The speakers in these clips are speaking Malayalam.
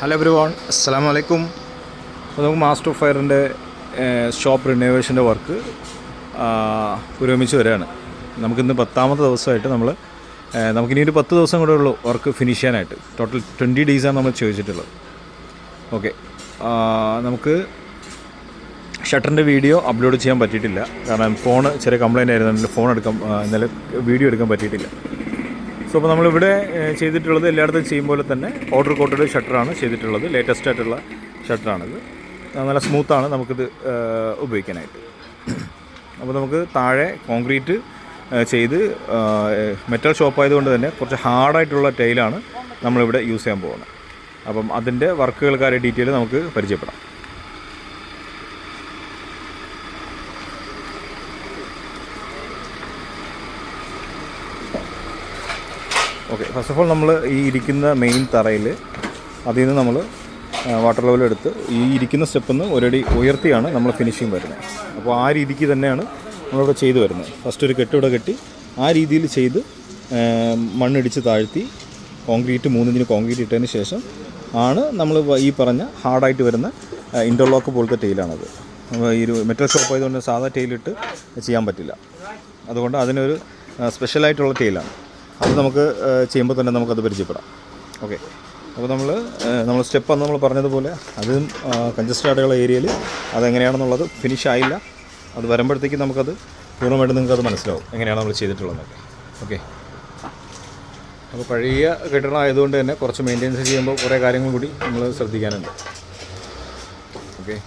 ഹലോ എവരിവൺ, അസ്സലാമു അലൈക്കും. അപ്പോൾ നമുക്ക് മാസ്റ്റർ ഓഫ് ഫയറിൻ്റെ ഷോപ്പ് റിനോവേഷൻ്റെ വർക്ക് പുരോഗമിച്ച് വരികയാണ്. നമുക്കിന്ന് 10ാമത്തെ ദിവസമായിട്ട് നമുക്കിനി ഒരു 10 ദിവസം കൂടെ ഉള്ളൂ വർക്ക് ഫിനിഷ് ചെയ്യാനായിട്ട്. ടോട്ടൽ 20 ഡേയ്സാണ് നമ്മൾ ചോദിച്ചിട്ടുള്ളത്. ഓക്കെ, നമുക്ക് ഷട്ടറിൻ്റെ വീഡിയോ അപ്ലോഡ് ചെയ്യാൻ പറ്റിയിട്ടില്ല. കാരണം ഫോൺ ചെറിയ കംപ്ലയിൻ്റ് ആയിരുന്നു, ഇന്നലെ വീഡിയോ എടുക്കാൻ പറ്റിയിട്ടില്ല. സോ അപ്പോൾ നമ്മളിവിടെ ചെയ്തിട്ടുള്ളത് എല്ലായിടത്തും ചെയ്യും പോലെ തന്നെ ഓർഡർ കോട്ടഡ് ഷട്ടറാണ് ചെയ്തിട്ടുള്ളത്. ലേറ്റസ്റ്റ് ആയിട്ടുള്ള ഷട്ടറാണിത്. നല്ല സ്മൂത്താണ് നമുക്കിത് ഉപയോഗിക്കാനായിട്ട്. അപ്പോൾ നമുക്ക് താഴെ കോൺക്രീറ്റ് ചെയ്ത് മെറ്റൽ ഷോപ്പ് ആയതുകൊണ്ട് തന്നെ കുറച്ച് ഹാർഡായിട്ടുള്ള ടൈലാണ് നമ്മളിവിടെ യൂസ് ചെയ്യാൻ പോകുന്നത്. അപ്പം അതിൻ്റെ വർക്കുകൾക്കാരെ ഡീറ്റെയിൽ നമുക്ക് പരിചയപ്പെടാം. ഓക്കെ, ഫസ്റ്റ് ഓഫ് ഓൾ നമ്മൾ ഈ ഇരിക്കുന്ന മെയിൻ തറയിൽ അതിൽ നിന്ന് നമ്മൾ വാട്ടർ ലെവൽ എടുത്ത് ഈ ഇരിക്കുന്ന സ്റ്റെപ്പിൽ നിന്ന് ഒരടി ഉയർത്തിയാണ് നമ്മൾ ഫിനിഷിങ് വരുന്നത്. അപ്പോൾ ആ രീതിക്ക് തന്നെയാണ് നമ്മളിവിടെ ചെയ്തു വരുന്നത്. ഫസ്റ്റ് ഒരു കെട്ടിവിടെ കെട്ടി ആ രീതിയിൽ ചെയ്ത് മണ്ണിടിച്ച് താഴ്ത്തി കോൺക്രീറ്റ് 3 ഇഞ്ചിന് കോൺക്രീറ്റ് ഇട്ടതിന് ശേഷം ആണ് നമ്മൾ ഈ പറഞ്ഞ ഹാർഡായിട്ട് വരുന്ന ഇൻ്റർലോക്ക് പോലത്തെ ടൈലാണത്. ഈ ഒരു മെറ്റൽ ഷോപ്പ് ആയതുകൊണ്ട് സാധാ ടൈലിട്ട് ചെയ്യാൻ പറ്റില്ല. അതുകൊണ്ട് അതിനൊരു സ്പെഷ്യലായിട്ടുള്ള ടൈലാണ്. അത് നമുക്ക് ചെയ്യുമ്പോൾ തന്നെ നമുക്കത് പരിചയപ്പെടാം. ഓക്കെ, അപ്പോൾ നമ്മൾ സ്റ്റെപ്പ് അന്ന് നമ്മൾ പറഞ്ഞതുപോലെ അതും കഞ്ചസ്റ്റഡ് ആയിട്ടുള്ള ഏരിയയിൽ അതെങ്ങനെയാണെന്നുള്ളത് ഫിനിഷ് ആയില്ല. അത് വരുമ്പോഴത്തേക്ക് നമുക്കത് പൂർണ്ണമായിട്ട് നിങ്ങൾക്കത് മനസ്സിലാവും എങ്ങനെയാണ് നമ്മൾ ചെയ്തിട്ടുള്ളതെന്നൊക്കെ. ഓക്കെ, അപ്പോൾ പഴയ കെട്ടിടം ആയതുകൊണ്ട് തന്നെ കുറച്ച് മെയിൻ്റെനൻസ് ചെയ്യുമ്പോൾ കുറേ കാര്യങ്ങൾ കൂടി നമ്മൾ ശ്രദ്ധിക്കാനുണ്ട്. ഓക്കെ,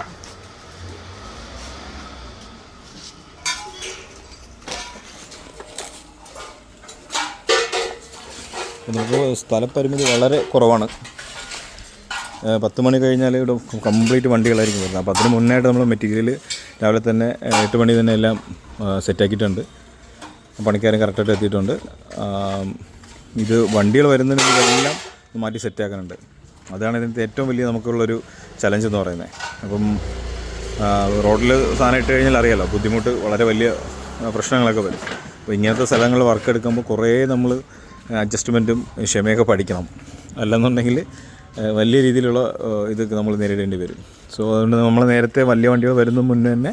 നമുക്ക് സ്ഥലപരിമിതി വളരെ കുറവാണ്. 10 മണി കഴിഞ്ഞാൽ ഇവിടെ കംപ്ലീറ്റ് വണ്ടികളായിരിക്കും വരുന്നത്. അപ്പോൾ അതിന് മുന്നായിട്ട് നമ്മൾ മെറ്റീരിയൽ രാവിലെ തന്നെ 8 മണി തന്നെ എല്ലാം സെറ്റാക്കിയിട്ടുണ്ട്. പണിക്കാരും കറക്റ്റായിട്ട് എത്തിയിട്ടുണ്ട്. ഇത് വണ്ടികൾ വരുന്നതിന് ഇതെല്ലാം മാറ്റി സെറ്റാക്കാനുണ്ട്. അതാണ് ഇതിൻ്റെ ഏറ്റവും വലിയ നമുക്കുള്ളൊരു ചലഞ്ച് എന്ന് പറയുന്നത്. അപ്പം റോഡിൽ സാധനം ഇട്ട് കഴിഞ്ഞാൽ അറിയാമല്ലോ, ബുദ്ധിമുട്ട് വളരെ വലിയ പ്രശ്നങ്ങളൊക്കെ വരും. അപ്പോൾ ഇങ്ങനത്തെ സ്ഥലങ്ങളിൽ വർക്ക് എടുക്കുമ്പോൾ കുറേ നമ്മൾ അഡ്ജസ്റ്റ്മെൻറ്റും ക്ഷമയൊക്കെ പഠിക്കണം. അല്ലെന്നുണ്ടെങ്കിൽ വലിയ രീതിയിലുള്ള ഇതൊക്കെ നമ്മൾ നേരിടേണ്ടി വരും. സോ അതുകൊണ്ട് നമ്മൾ നേരത്തെ വലിയ വണ്ടികൾ വരുന്ന മുന്നേ തന്നെ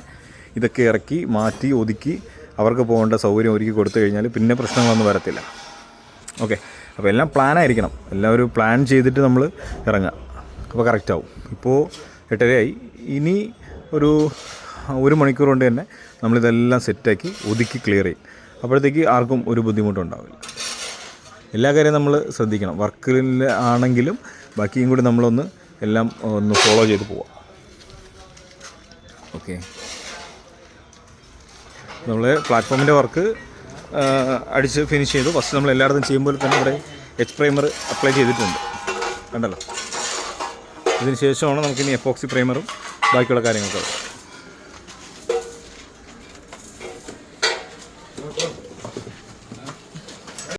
ഇതൊക്കെ ഇറക്കി മാറ്റി ഒതുക്കി അവർക്ക് പോകേണ്ട സൗകര്യം ഒരുക്കി കൊടുത്തു കഴിഞ്ഞാൽ പിന്നെ പ്രശ്നങ്ങളൊന്നും വരത്തില്ല. ഓക്കെ, അപ്പോൾ എല്ലാം പ്ലാനായിരിക്കണം. എല്ലാവരും പ്ലാൻ ചെയ്തിട്ട് നമ്മൾ ഇറങ്ങുക. അപ്പോൾ കറക്റ്റാവും. ഇപ്പോൾ 8:30 ഇനി ഒരു 1 മണിക്കൂർ കൊണ്ട് തന്നെ നമ്മളിതെല്ലാം സെറ്റാക്കി ഒതുക്കി ക്ലിയർ ചെയ്യും. അപ്പോഴത്തേക്ക് ആർക്കും ഒരു ബുദ്ധിമുട്ടുണ്ടാവില്ല. എല്ലാ കാര്യവും നമ്മൾ ശ്രദ്ധിക്കണം. വർക്കിൽ ആണെങ്കിലും ബാക്കിയും കൂടി നമ്മളൊന്ന് എല്ലാം ഒന്ന് ഫോളോ ചെയ്ത് പോവാം. ഓക്കെ, നമ്മൾ പ്ലാറ്റ്ഫോമിൻ്റെ വർക്ക് അടിച്ച് ഫിനിഷ് ചെയ്തു. ഫസ്റ്റ് നമ്മൾ എല്ലായിടത്തും ചെയ്യുമ്പോൾ തന്നെ ഇവിടെ എച്ച് പ്രൈമർ അപ്ലൈ ചെയ്തിട്ടുണ്ട്, കണ്ടല്ലോ. ഇതിന് ശേഷമാണ് നമുക്കിനി എപ്പോക്സി പ്രൈമറും ബാക്കിയുള്ള കാര്യങ്ങളൊക്കെ.